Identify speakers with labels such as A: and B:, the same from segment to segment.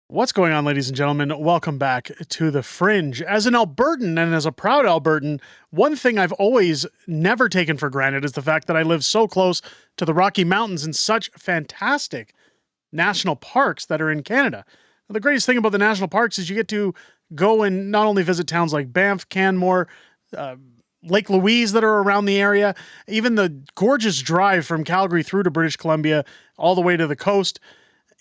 A: What's going on, ladies and gentlemen? Welcome back to the Fringe. As an Albertan and as a proud Albertan, one thing I've always never taken for granted is the fact that I live so close to the Rocky Mountains and such fantastic national parks that are in Canada. Now, the greatest thing about the national parks is you get to go and not only visit towns like Banff, Canmore, Lake Louise that are around the area, even the gorgeous drive from Calgary through to British Columbia all the way to the coast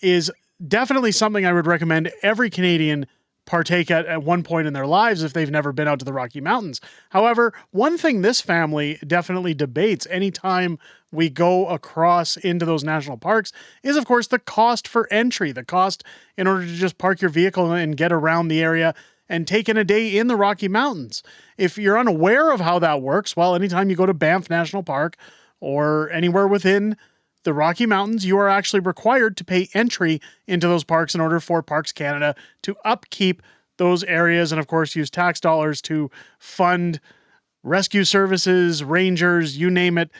A: is definitely something I would recommend every Canadian partake at one point in their lives if they've never been out to the Rocky Mountains. However, one thing this family definitely debates anytime we go across into those national parks is, of course, the cost for entry, the cost in order to just park your vehicle and get around the area and take in a day in the Rocky Mountains. If you're unaware of how that works, well, anytime you go to Banff National Park or anywhere within the Rocky Mountains, you are actually required to pay entry into those parks in order for Parks Canada to upkeep those areas and, of course, use tax dollars to fund rescue services, rangers, you name it,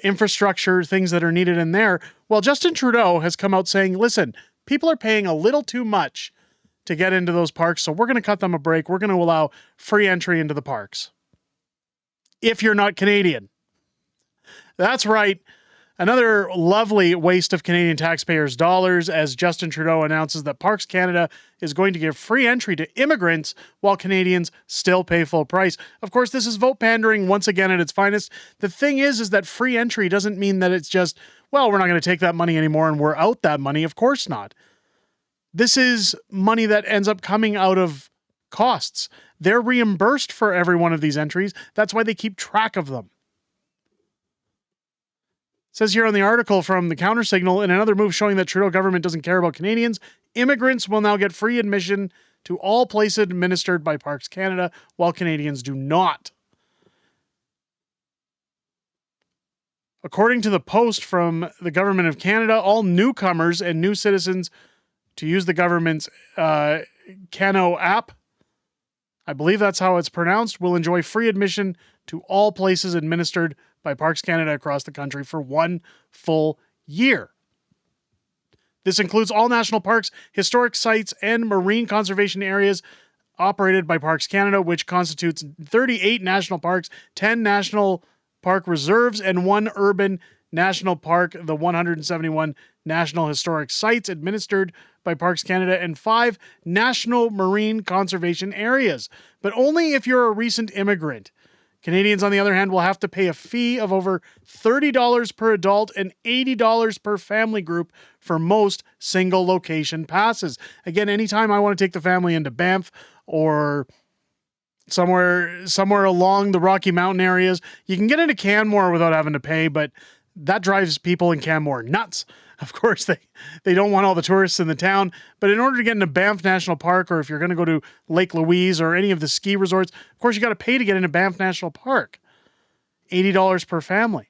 A: infrastructure, things that are needed in there. Well, Justin Trudeau has come out saying, listen, people are paying a little too much to get into those parks, so we're going to cut them a break. We're going to allow free entry into the parks. If you're not Canadian. That's right. Another lovely waste of Canadian taxpayers' dollars as Justin Trudeau announces that Parks Canada is going to give free entry to immigrants while Canadians still pay full price. Of course, this is vote pandering once again at its finest. The thing is that free entry doesn't mean that it's just, well, we're not going to take that money anymore and we're out that money. Of course not. This is money that ends up coming out of costs. They're reimbursed for every one of these entries. That's why they keep track of them. It says here on the article from the Counter Signal, in another move showing that Trudeau government doesn't care about Canadians, immigrants will now get free admission to all places administered by Parks Canada, while Canadians do not. According to the post from the Government of Canada, all newcomers and new citizens to use the government's Cano app, I believe that's how it's pronounced, will enjoy free admission to all places administered by Parks Canada across the country for 1 full year. This includes all national parks, historic sites, and marine conservation areas operated by Parks Canada, which constitutes 38 national parks, 10 national park reserves, and 1 urban national park, the 171 national historic sites administered by Parks Canada, and 5 national marine conservation areas, but only if you're a recent immigrant. Canadians, on the other hand, will have to pay a fee of over $30 per adult and $80 per family group for most single location passes. Again, anytime I want to take the family into Banff or somewhere along the Rocky Mountain areas, you can get into Canmore without having to pay, but that drives people in Canmore nuts. Of course, they don't want all the tourists in the town, but in order to get into Banff National Park, or if you're going to go to Lake Louise or any of the ski resorts, of course, you got to pay to get into Banff National Park. $80 per family.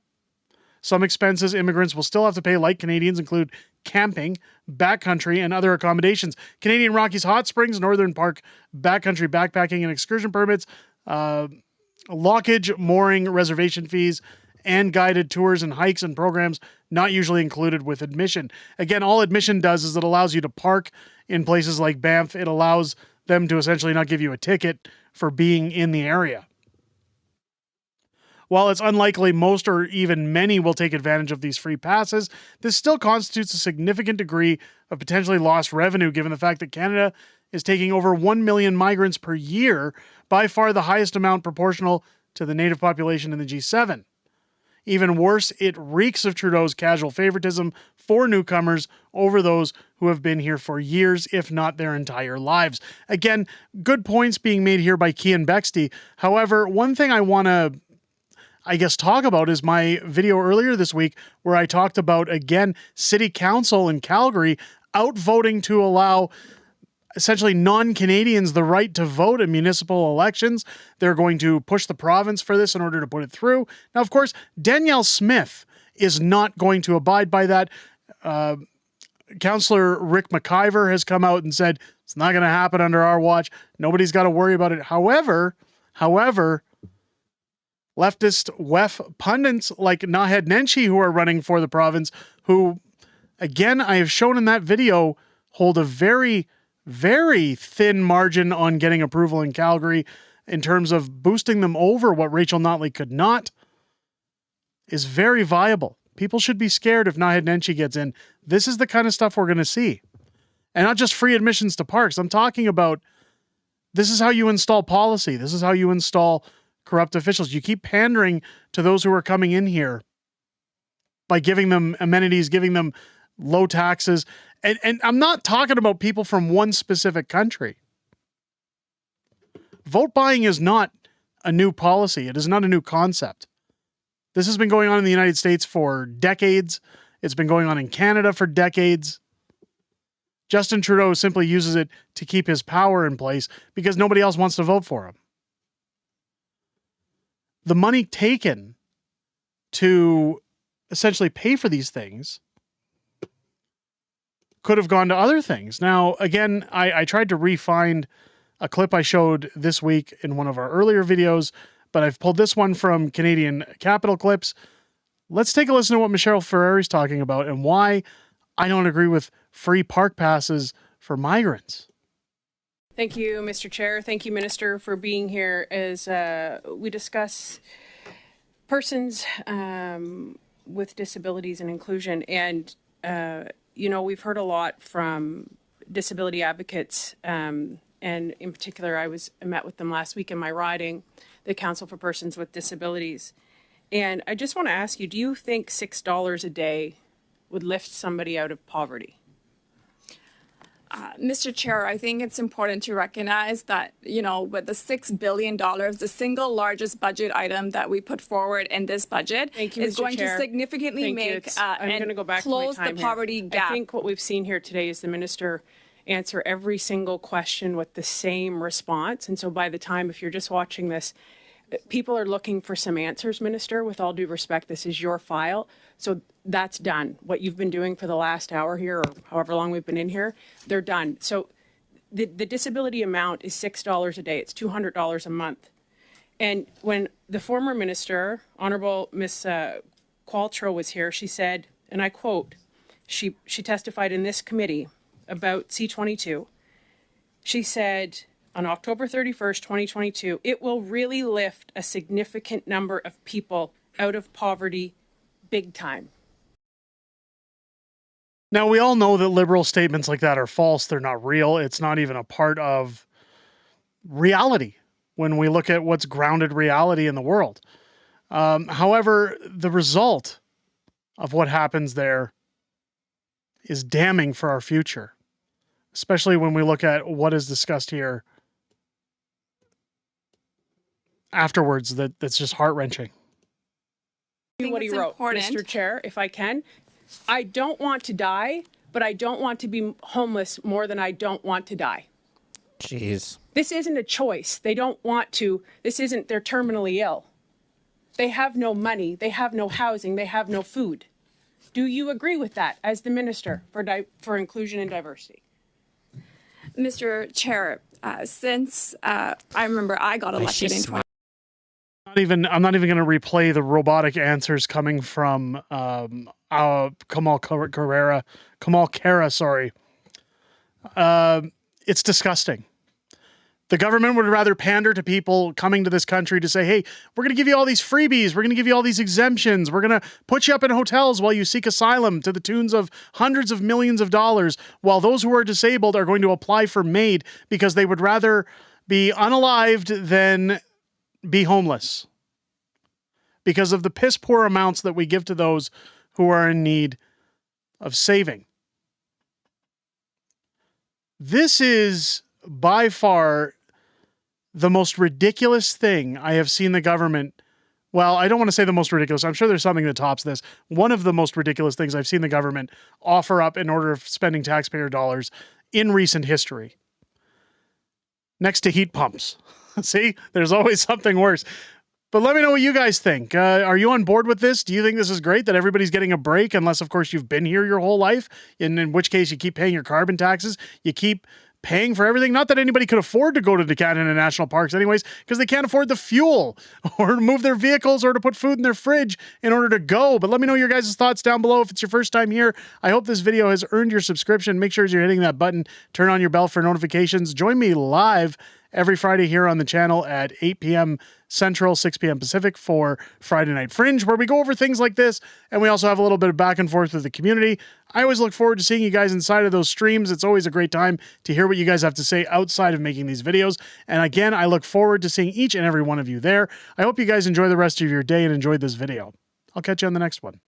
A: Some expenses immigrants will still have to pay, like Canadians, include camping, backcountry, and other accommodations. Canadian Rockies Hot Springs, Northern Park, backcountry backpacking and excursion permits, lockage, mooring, reservation fees, and guided tours and hikes and programs not usually included with admission. Again, all admission does is it allows you to park in places like Banff. It allows them to essentially not give you a ticket for being in the area. While it's unlikely most or even many will take advantage of these free passes, this still constitutes a significant degree of potentially lost revenue given the fact that Canada is taking over 1 million migrants per year, by far the highest amount proportional to the native population in the G7. Even worse, it reeks of Trudeau's casual favoritism for newcomers over those who have been here for years, if not their entire lives. Again, good points being made here by Cian Bexty. However, one thing I want to, talk about is my video earlier this week where I talked about, again, City Council in Calgary outvoting to allow essentially non-Canadians the right to vote in municipal elections. They're going to push the province for this in order to put it through. Now, of course, Danielle Smith is not going to abide by that. Councillor Rick McIver has come out and said, it's not going to happen under our watch. Nobody's got to worry about it. However, leftist WEF pundits like Naheed Nenshi, who are running for the province, who, again, I have shown in that video, hold a very, very thin margin on getting approval in Calgary in terms of boosting them over what Rachel Notley could not is very viable. People should be scared if Nahid Nenshi gets in. This is the kind of stuff we're going to see. And not just free admissions to parks. I'm talking about this is how you install policy. This is how you install corrupt officials. You keep pandering to those who are coming in here by giving them amenities, giving them low taxes. And I'm not talking about people from one specific country. Vote buying is not a new policy. It is not a new concept. This has been going on in the United States for decades. It's been going on in Canada for decades. Justin Trudeau simply uses it to keep his power in place because nobody else wants to vote for him. The money taken to essentially pay for these things could have gone to other things. Now, again, I tried to re-find a clip I showed this week in one of our earlier videos, but I've pulled this one from Canadian Capital Clips. Let's take a listen to what Michelle Ferrari's talking about and why I don't agree with free park passes for migrants.
B: Thank you, Mr. Chair. Thank you, Minister, for being here as we discuss persons with disabilities and inclusion. And, you know, we've heard a lot from disability advocates, and in particular, I met with them last week in my riding, the Council for Persons with Disabilities. And I just want to ask you, do you think $6 a day would lift somebody out of poverty?
C: Mr. Chair, I think it's important to recognize that, you know, with the $6 billion, the single largest budget item that we put forward in this budget is going to significantly make and close the poverty gap.
B: I think what we've seen here today is the Minister answer every single question with the same response. And so by the time, if you're just watching this, people are looking for some answers, Minister. With all due respect, this is your file. So that's done. What you've been doing for the last hour here, or however long we've been in here, they're done. So the disability amount is $6 a day. It's $200 a month. And when the former minister, Honourable Ms. Qualtrough, was here, she said, and I quote, she testified in this committee about C-22. She said, on October 31st, 2022, it will really lift a significant number of people out of poverty big time.
A: Now, we all know that liberal statements like that are false. They're not real. It's not even a part of reality when we look at what's grounded reality in the world. However, the result of what happens there is damning for our future, especially when we look at what is discussed here afterwards. That's just heart-wrenching.
B: What he wrote, Mr. Chair, if I can. I don't want to die, but I don't want to be homeless more than I don't want to die.
D: Jeez.
B: This isn't a choice. They don't want to. This isn't, they're terminally ill. They have no money. They have no housing. They have no food. Do you agree with that as the Minister for Inclusion and Diversity?
C: Mr. Chair, since I remember I got elected in 20.
A: I'm not even going to replay the robotic answers coming from Kamal Khera, sorry. It's disgusting. The government would rather pander to people coming to this country to say, hey, we're going to give you all these freebies. We're going to give you all these exemptions. We're going to put you up in hotels while you seek asylum to the tunes of hundreds of millions of dollars, while those who are disabled are going to apply for MAID because they would rather be unalived than be homeless because of the piss poor amounts that we give to those who are in need of saving. This is by far the most ridiculous thing I have seen the government. Well, I don't want to say the most ridiculous. I'm sure there's something that tops this. One of the most ridiculous things I've seen the government offer up in order of spending taxpayer dollars in recent history. Next to heat pumps. See, there's always something worse. But let me know what you guys think. Are you on board with this? Do you think this is great that everybody's getting a break? Unless, of course, you've been here your whole life, and in which case you keep paying your carbon taxes. You keep paying for everything. Not that anybody could afford to go to the Canada National Parks anyways, because they can't afford the fuel or to move their vehicles or to put food in their fridge in order to go. But let me know your guys' thoughts down below. If it's your first time here, I hope this video has earned your subscription. Make sure you're hitting that button. Turn on your bell for notifications. Join me live every Friday here on the channel at 8 p.m. Central, 6 p.m. Pacific for Friday Night Fringe, where we go over things like this, and we also have a little bit of back and forth with the community. I always look forward to seeing you guys inside of those streams. It's always a great time to hear what you guys have to say outside of making these videos. And again, I look forward to seeing each and every one of you there. I hope you guys enjoy the rest of your day and enjoyed this video. I'll catch you on the next one.